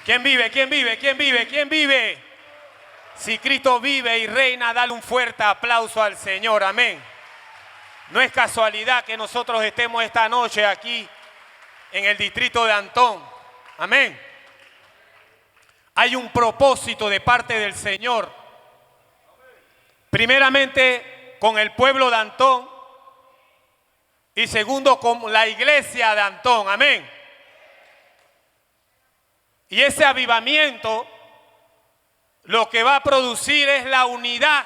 ¿Quién vive? ¿Quién vive? ¿Quién vive? ¿Quién vive? Si Cristo vive y reina, dale un fuerte aplauso al Señor. Amén. No es casualidad que nosotros estemos esta noche aquí en el distrito de Antón. Amén. Hay un propósito de parte del Señor. Primeramente con el pueblo de Antón y segundo con la iglesia de Antón. Amén. Y ese avivamiento lo que va a producir es la unidad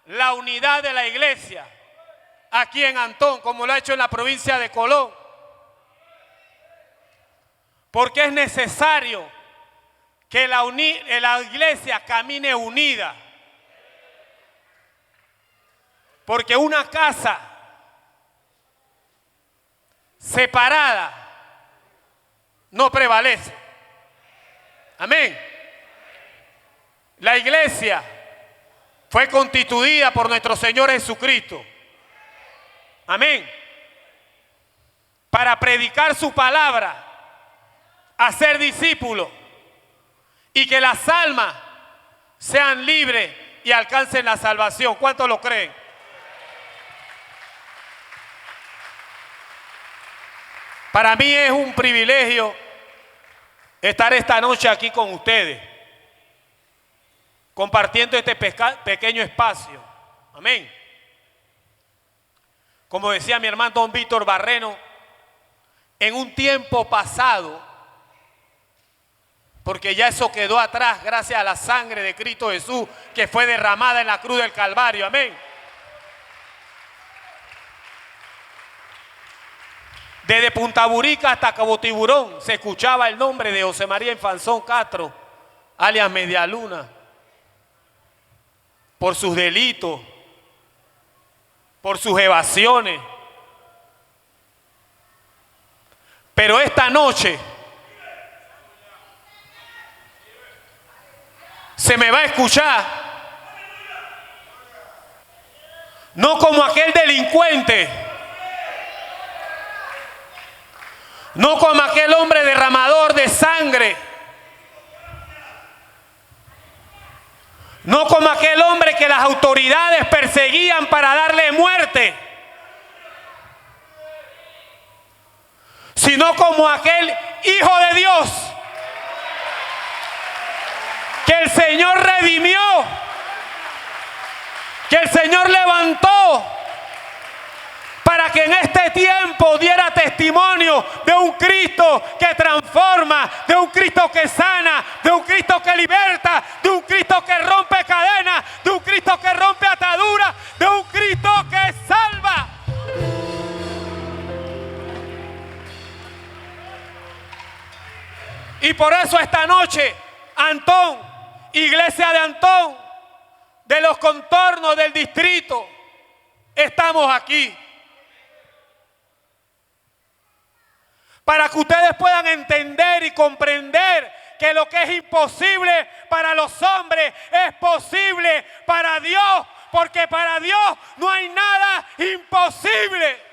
de la iglesia aquí en Antón, como lo ha hecho en la provincia de Colón. Porque es necesario que la iglesia camine unida. Porque una casa separada no prevalece. Amén. La iglesia fue constituida por nuestro Señor Jesucristo. Amén. Para predicar su palabra, hacer discípulos y que las almas sean libres y alcancen la salvación. ¿Cuántos lo creen? Para mí es un privilegio estar esta noche aquí con ustedes, compartiendo este pequeño espacio. Amén. Como decía mi hermano don Víctor Barreno, en un tiempo pasado, porque ya eso quedó atrás gracias a la sangre de Cristo Jesús que fue derramada en la cruz del Calvario. Amén. Desde Punta Burica hasta Cabo Tiburón se escuchaba el nombre de José María Infanzón Castro, alias Medialuna, por sus delitos, por sus evasiones. Pero esta noche se me va a escuchar, no como aquel delincuente, no como aquel hombre derramador de sangre, no como aquel hombre que las autoridades perseguían para darle muerte, sino como aquel Hijo de Dios que el Señor redimió, que el Señor levantó para que en este tiempo diera testimonio de un Cristo que transforma, de un Cristo que sana, de un Cristo que liberta, de un Cristo que rompe cadenas, de un Cristo que rompe ataduras, de un Cristo que salva. Y por eso esta noche, Antón, iglesia de Antón, de los contornos del distrito, estamos aquí. Para que ustedes puedan entender y comprender que lo que es imposible para los hombres es posible para Dios, porque para Dios no hay nada imposible.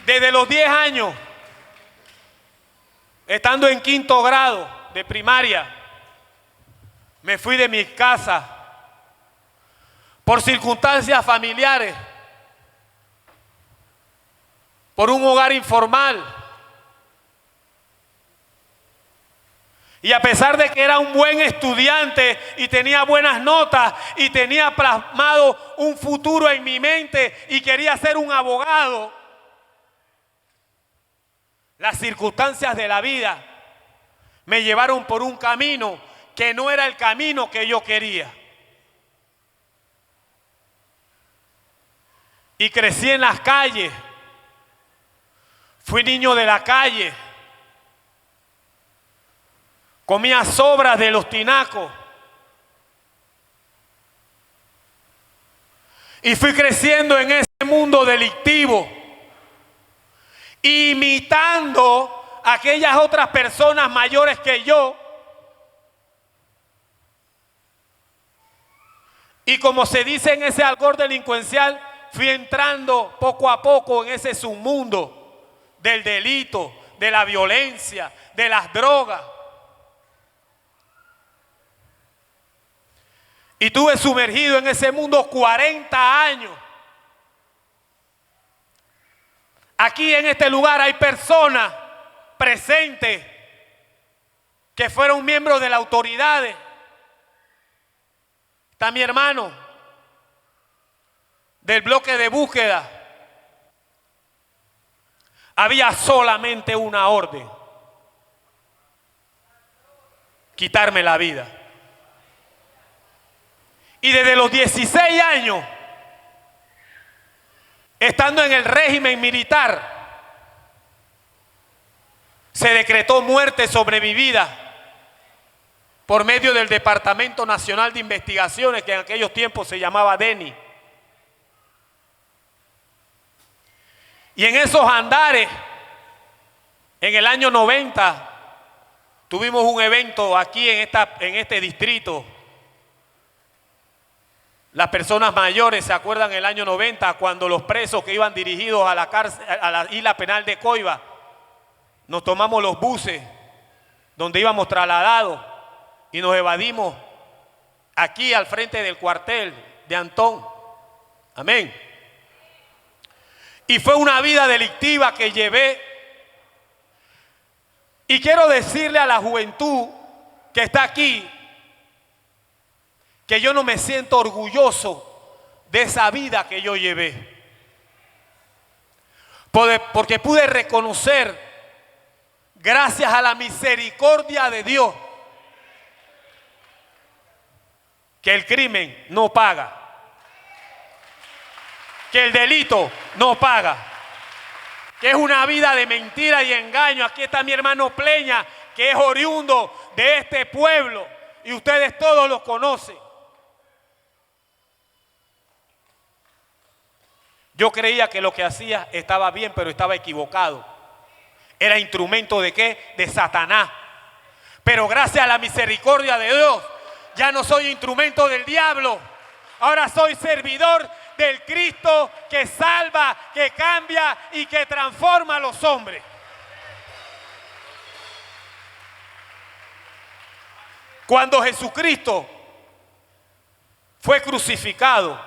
Desde los 10 años, estando en 5º grado de primaria, me fui de mi casa por circunstancias familiares, por un hogar informal. Y a pesar de que era un buen estudiante y tenía buenas notas y tenía plasmado un futuro en mi mente y quería ser un abogado, las circunstancias de la vida me llevaron por un camino que no era el camino que yo quería. Y crecí en las calles, fui niño de la calle, comía sobras de los tinacos y fui creciendo en ese mundo delictivo, imitando a aquellas otras personas mayores que yo. Y como se dice en ese algor delincuencial, fui entrando poco a poco en ese submundo del delito, de la violencia, de las drogas. Y estuve sumergido en ese mundo 40 años. Aquí en este lugar hay personas presentes que fueron miembros de las autoridades. Está mi hermano del bloque de búsqueda. Había solamente una orden: quitarme la vida. Y desde los 16 años, estando en el régimen militar, se decretó muerte sobre mi vida por medio del Departamento Nacional de Investigaciones, que en aquellos tiempos se llamaba DENI. Y en esos andares, en el año 90, tuvimos un evento aquí en este distrito. Las personas mayores se acuerdan el año 90, cuando los presos que iban dirigidos a la cárcel, a la isla penal de Coiba, nos tomamos los buses donde íbamos trasladados y nos evadimos aquí al frente del cuartel de Antón. Amén. Y fue una vida delictiva que llevé. Y quiero decirle a la juventud que está aquí que yo no me siento orgulloso de esa vida que yo llevé. Porque pude reconocer, gracias a la misericordia de Dios, que el crimen no paga, que el delito no paga, que es una vida de mentira y engaño. Aquí está mi hermano Pleña, que es oriundo de este pueblo y ustedes todos lo conocen. Yo creía que lo que hacía estaba bien, pero estaba equivocado. Era instrumento ¿de qué? De Satanás. Pero gracias a la misericordia de Dios, ya no soy instrumento del diablo. Ahora soy servidor del Cristo que salva, que cambia y que transforma a los hombres. Cuando Jesucristo fue crucificado,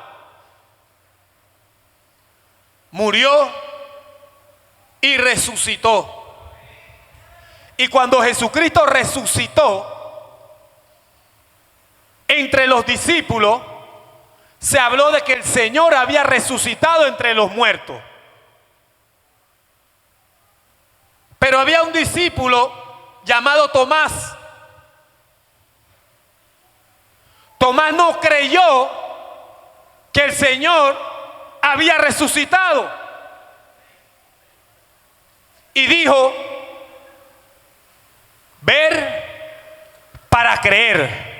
murió y resucitó. Y cuando Jesucristo resucitó, entre los discípulos se habló de que el Señor había resucitado entre los muertos. Pero había un discípulo llamado Tomás. Tomás no creyó que el Señor había resucitado y dijo: ver para creer.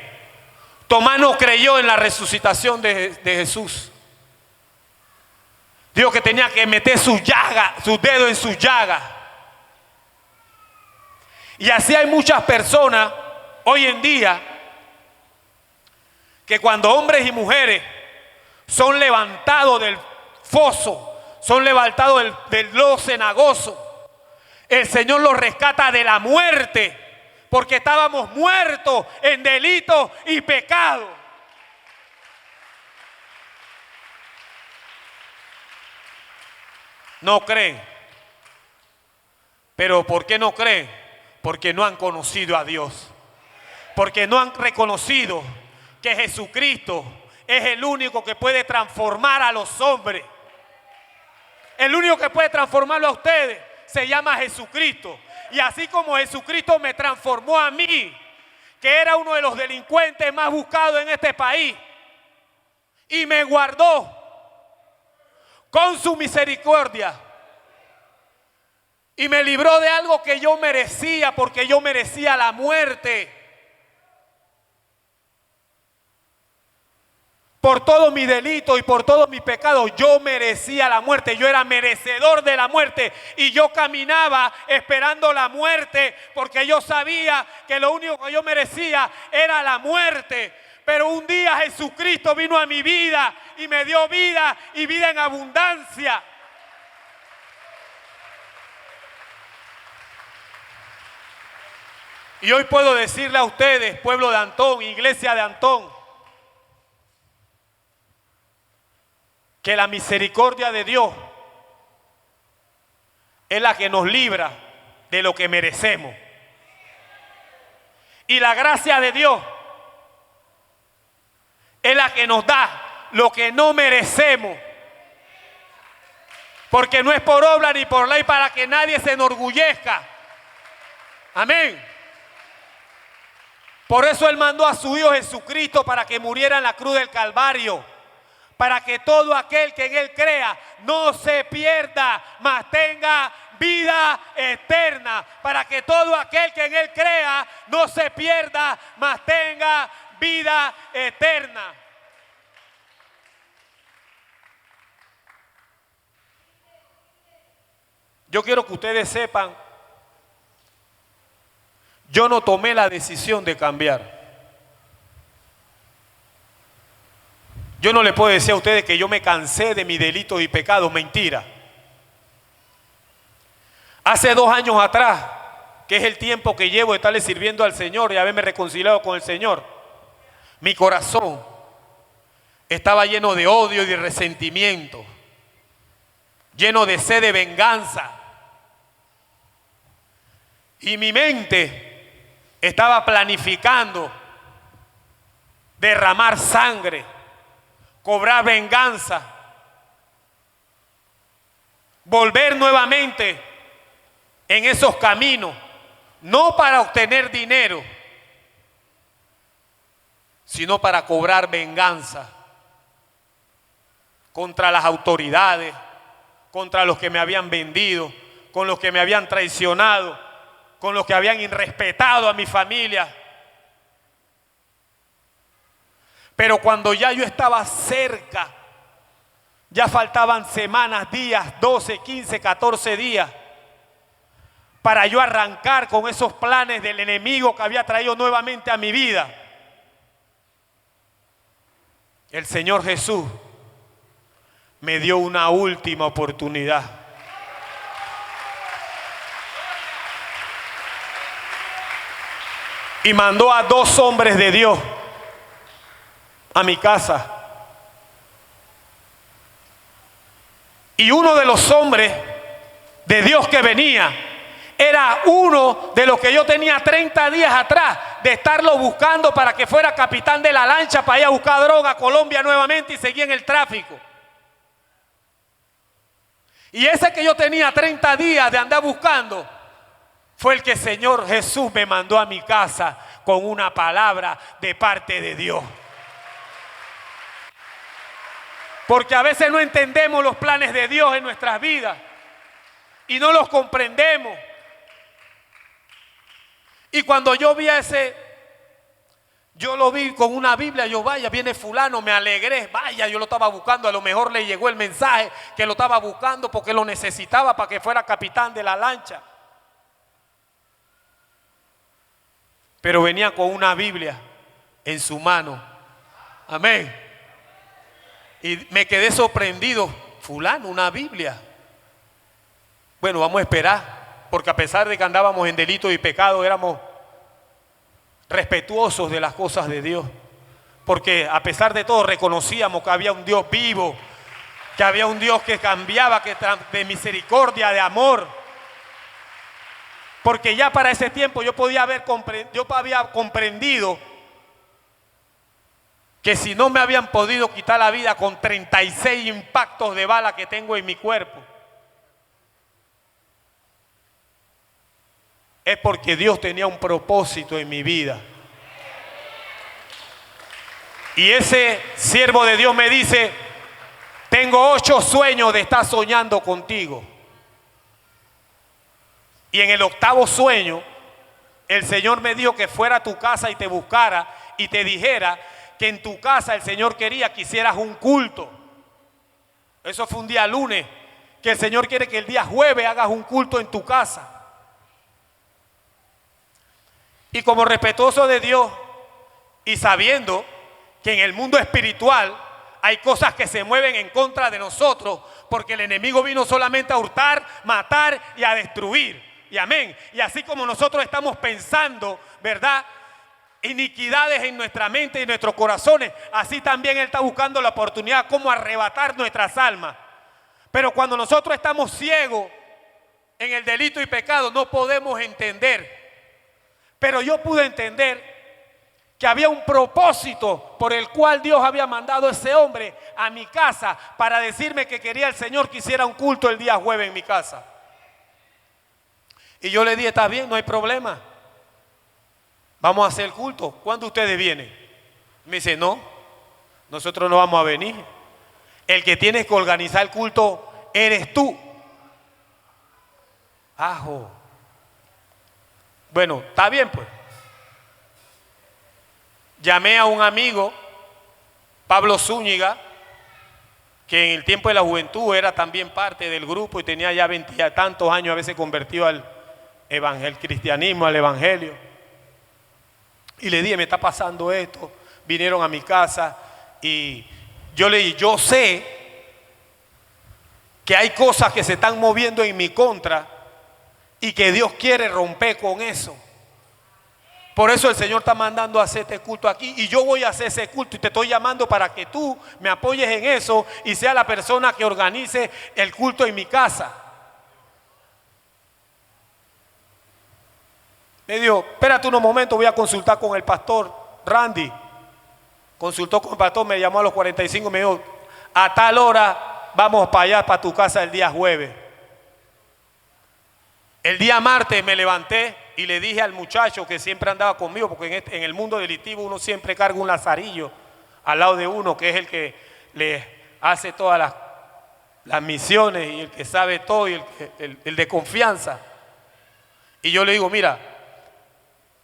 Tomás no creyó en la resucitación de Jesús. Dijo que tenía que meter sus dedos en sus llagas. Y así hay muchas personas hoy en día que cuando hombres y mujeres son levantados del foso, son levantados del lodo cenagoso, el Señor los rescata de la muerte, porque estábamos muertos en delitos y pecados. No creen. ¿Pero por qué no creen? Porque no han conocido a Dios. Porque no han reconocido que Jesucristo es el único que puede transformar a los hombres. El único que puede transformarlo a ustedes se llama Jesucristo. Y así como Jesucristo me transformó a mí, que era uno de los delincuentes más buscados en este país, y me guardó con su misericordia y me libró de algo que yo merecía, porque yo merecía la muerte. Por todo mi delito y por todos mis pecados, yo merecía la muerte. Yo era merecedor de la muerte. Y yo caminaba esperando la muerte, porque yo sabía que lo único que yo merecía era la muerte. Pero un día Jesucristo vino a mi vida y me dio vida y vida en abundancia. Y hoy puedo decirle a ustedes, pueblo de Antón, iglesia de Antón, que la misericordia de Dios es la que nos libra de lo que merecemos. Y la gracia de Dios es la que nos da lo que no merecemos. Porque no es por obra ni por ley para que nadie se enorgullezca. Amén. Por eso Él mandó a su Hijo Jesucristo para que muriera en la cruz del Calvario. Para que todo aquel que en Él crea no se pierda, mas tenga vida eterna. Para que todo aquel que en Él crea no se pierda, mas tenga vida eterna. Yo quiero que ustedes sepan, yo no tomé la decisión de cambiar. Yo no le puedo decir a ustedes que yo me cansé de mis delitos y pecados, mentira. Hace 2 años atrás, que es el tiempo que llevo de estarle sirviendo al Señor y haberme reconciliado con el Señor, mi corazón estaba lleno de odio y de resentimiento, lleno de sed de venganza. Y mi mente estaba planificando derramar sangre, cobrar venganza, volver nuevamente en esos caminos, no para obtener dinero, sino para cobrar venganza contra las autoridades, contra los que me habían vendido, con los que me habían traicionado, con los que habían irrespetado a mi familia. Pero cuando ya yo estaba cerca, ya faltaban semanas, días, 12, 15, 14 días, para yo arrancar con esos planes del enemigo que había traído nuevamente a mi vida, el Señor Jesús me dio una última oportunidad. Y mandó a 2 hombres de Dios a mi casa. Y uno de los hombres de Dios que venía era uno de los que yo tenía 30 días atrás de estarlo buscando para que fuera capitán de la lancha para ir a buscar droga a Colombia nuevamente y seguir en el tráfico. Y ese que yo tenía 30 días de andar buscando fue el que el Señor Jesús me mandó a mi casa con una palabra de parte de Dios. Porque a veces no entendemos los planes de Dios en nuestras vidas y no los comprendemos. Y cuando yo vi a ese, yo lo vi con una Biblia, yo vaya, viene fulano, me alegré, vaya, yo lo estaba buscando, a lo mejor le llegó el mensaje que lo estaba buscando porque lo necesitaba para que fuera capitán de la lancha. Pero venía con una Biblia en su mano. Amén. Y me quedé sorprendido. Fulano, una Biblia. Bueno, vamos a esperar. Porque a pesar de que andábamos en delito y pecado, éramos respetuosos de las cosas de Dios. Porque a pesar de todo reconocíamos que había un Dios vivo. Que había un Dios que cambiaba, que de misericordia, de amor. Porque ya para ese tiempo yo había comprendido que si no me habían podido quitar la vida con 36 impactos de bala que tengo en mi cuerpo, es porque Dios tenía un propósito en mi vida. Y ese siervo de Dios me dice, tengo 8 sueños de estar soñando contigo. Y en el 8º sueño, el Señor me dijo que fuera a tu casa y te buscara y te dijera que en tu casa el Señor quería que hicieras un culto. Eso fue un día lunes, que el Señor quiere que el día jueves hagas un culto en tu casa. Y como respetuoso de Dios y sabiendo que en el mundo espiritual hay cosas que se mueven en contra de nosotros, porque el enemigo vino solamente a hurtar, matar y a destruir. Y amén. Y así como nosotros estamos pensando, ¿verdad?, iniquidades en nuestra mente y en nuestros corazones, así también Él está buscando la oportunidad como arrebatar nuestras almas. Pero cuando nosotros estamos ciegos en el delito y pecado, no podemos entender. Pero yo pude entender que había un propósito por el cual Dios había mandado a ese hombre a mi casa para decirme que quería el Señor que hiciera un culto el día jueves en mi casa. Y yo le dije, está bien, no hay problema. Vamos a hacer el culto. ¿Cuándo ustedes vienen? Me dice, no, nosotros no vamos a venir. El que tiene que organizar el culto eres tú. Ajo. Bueno, está bien pues. Llamé a un amigo, Pablo Zúñiga, que en el tiempo de la juventud era también parte del grupo y tenía ya 20 y tantos años, a veces convertido al cristianismo, al evangelio. Y le dije, me está pasando esto. Vinieron a mi casa y yo le dije, yo sé que hay cosas que se están moviendo en mi contra y que Dios quiere romper con eso. Por eso el Señor está mandando a hacer este culto aquí y yo voy a hacer ese culto y te estoy llamando para que tú me apoyes en eso y sea la persona que organice el culto en mi casa. Me dijo, espérate unos momentos, voy a consultar con el pastor Randy. Consultó con el pastor, me llamó a los 45, me dijo, a tal hora vamos para allá, para tu casa el día jueves. El día martes me levanté y le dije al muchacho que siempre andaba conmigo, porque en el mundo delictivo uno siempre carga un lazarillo al lado de uno, que es el que le hace todas las misiones y el que sabe todo y el de confianza. Y yo le digo, mira,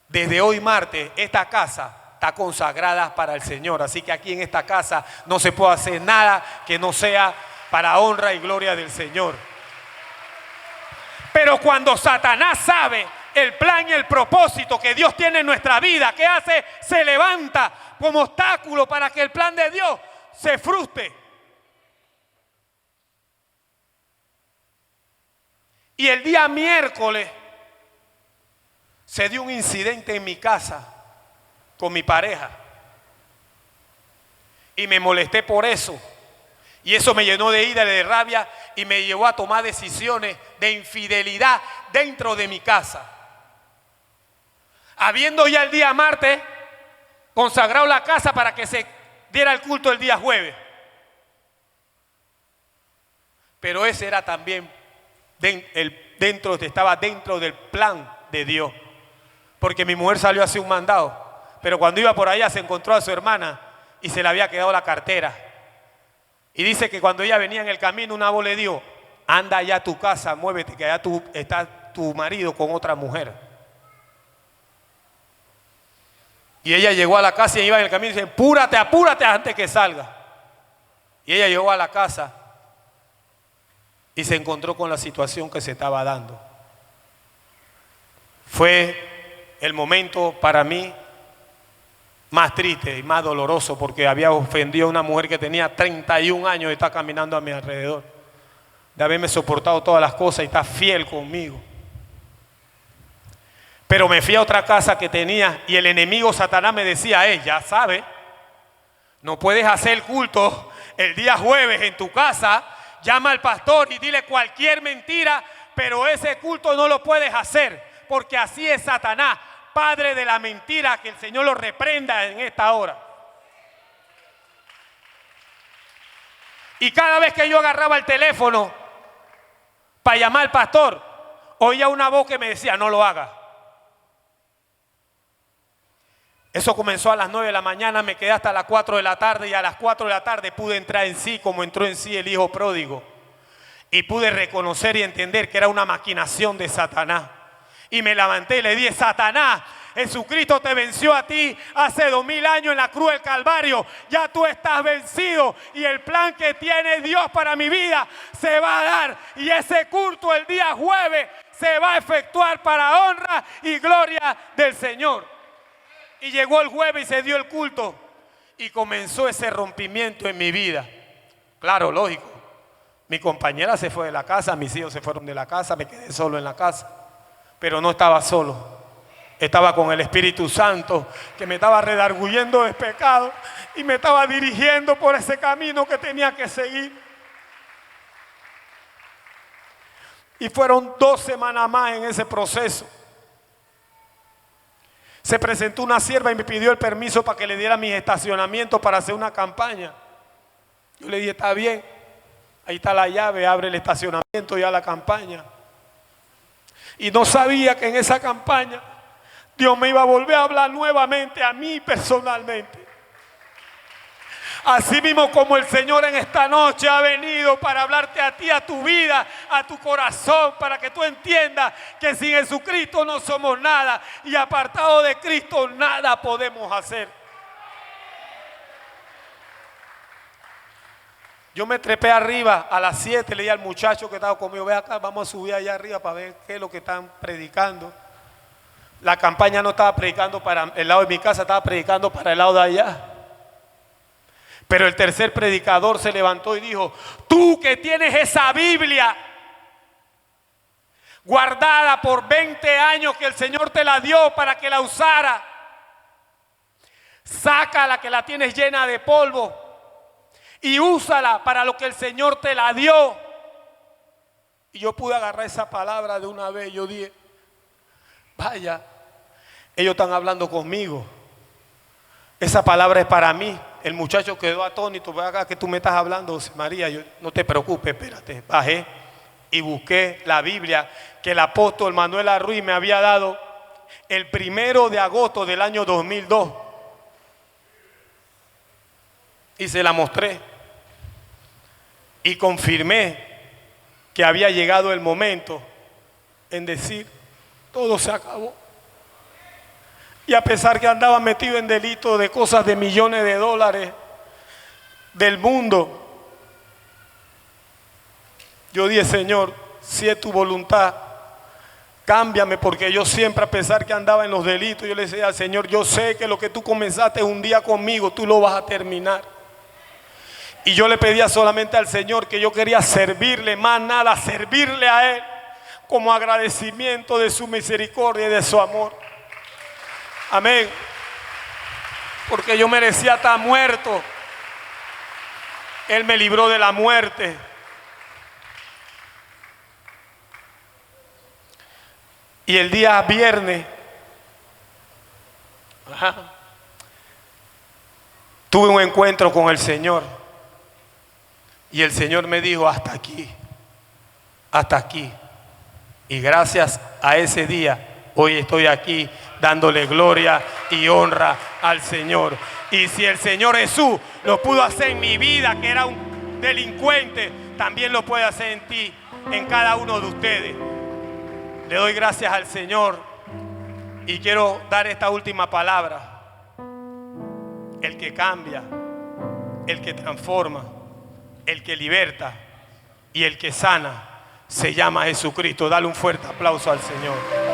desde hoy martes esta casa está consagrada para el Señor, así que aquí en esta casa no se puede hacer nada que no sea para honra y gloria del Señor. Pero cuando Satanás sabe el plan y el propósito que Dios tiene en nuestra vida, ¿qué hace? Se levanta como obstáculo para que el plan de Dios se frustre. Y el día miércoles se dio un incidente en mi casa con mi pareja. Y me molesté por eso. Y eso me llenó de ira y de rabia y me llevó a tomar decisiones de infidelidad dentro de mi casa. Habiendo ya el día martes consagrado la casa para que se diera el culto el día jueves. Pero ese era también estaba dentro del plan de Dios. Porque mi mujer salió a hacer un mandado. Pero cuando iba por allá se encontró a su hermana y se le había quedado la cartera. Y dice que cuando ella venía en el camino, una voz le dijo, anda allá a tu casa, muévete, que allá está tu marido con otra mujer. Y ella llegó a la casa y iba en el camino y dice, apúrate, apúrate antes que salga. Y ella llegó a la casa y se encontró con la situación que se estaba dando. Fue el momento para mí más triste y más doloroso, porque había ofendido a una mujer que tenía 31 años y está caminando a mi alrededor, de haberme soportado todas las cosas y está fiel conmigo. Pero me fui a otra casa que tenía y el enemigo Satanás me decía, ya sabes, no puedes hacer el culto el día jueves en tu casa, llama al pastor y dile cualquier mentira, pero ese culto no lo puedes hacer, porque así es Satanás, padre de la mentira, que el Señor lo reprenda en esta hora. Y cada vez que yo agarraba el teléfono para llamar al pastor, oía una voz que me decía, no lo haga. Eso comenzó a las 9 de la mañana, me quedé hasta las 4 de la tarde y a las 4 de la tarde pude entrar en sí como entró en sí el hijo pródigo. Y pude reconocer y entender que era una maquinación de Satanás. Y me levanté y le dije, Satanás, Jesucristo te venció a ti hace 2000 años en la cruz del Calvario. Ya tú estás vencido y el plan que tiene Dios para mi vida se va a dar. Y ese culto el día jueves se va a efectuar para honra y gloria del Señor. Y llegó el jueves y se dio el culto. Y comenzó ese rompimiento en mi vida. Claro, lógico. Mi compañera se fue de la casa, mis hijos se fueron de la casa, me quedé solo en la casa. Pero no estaba solo. Estaba con el Espíritu Santo que me estaba redarguyendo de pecado y me estaba dirigiendo por ese camino que tenía que seguir. Y fueron 2 semanas más en ese proceso. Se presentó una sierva y me pidió el permiso para que le diera mis estacionamientos para hacer una campaña. Yo le dije, está bien, ahí está la llave, abre el estacionamiento y a la campaña. Y no sabía que en esa campaña Dios me iba a volver a hablar nuevamente a mí personalmente. Así mismo como el Señor en esta noche ha venido para hablarte a ti, a tu vida, a tu corazón, para que tú entiendas que sin Jesucristo no somos nada y apartado de Cristo nada podemos hacer. Yo me trepé arriba a las 7, le dije al muchacho que estaba conmigo, ve acá, vamos a subir allá arriba para ver qué es lo que están predicando. La campaña no estaba predicando para el lado de mi casa, estaba predicando para el lado de allá. Pero el tercer predicador se levantó y dijo, tú que tienes esa Biblia guardada por 20 años que el Señor te la dio para que la usara, sácala que la tienes llena de polvo y úsala para lo que el Señor te la dio. Y yo pude agarrar esa palabra de una vez. Yo dije, vaya, ellos están hablando conmigo. Esa palabra es para mí. El muchacho quedó atónito. Ve acá que tú me estás hablando, José María. Yo, no te preocupes, espérate. Bajé y busqué la Biblia que el apóstol Manuel Arruy me había dado el 1 de agosto del año 2002. Y se la mostré. Y confirmé que había llegado el momento en decir, todo se acabó. Y a pesar que andaba metido en delitos de cosas de millones de dólares del mundo, yo dije, Señor, si es tu voluntad, cámbiame, porque yo siempre, a pesar que andaba en los delitos, yo le decía al Señor, yo sé que lo que tú comenzaste un día conmigo, tú lo vas a terminar. Y yo le pedía solamente al Señor que yo quería servirle, más nada, servirle a Él como agradecimiento de su misericordia y de su amor. Amén. Porque yo merecía estar muerto. Él me libró de la muerte. Y el día viernes, tuve un encuentro con el Señor. Y el Señor me dijo, hasta aquí, hasta aquí. Y gracias a ese día, hoy estoy aquí dándole gloria y honra al Señor. Y si el Señor Jesús lo pudo hacer en mi vida, que era un delincuente, también lo puede hacer en ti, en cada uno de ustedes. Le doy gracias al Señor y quiero dar esta última palabra. El que cambia, el que transforma, el que liberta y el que sana se llama Jesucristo. Dale un fuerte aplauso al Señor.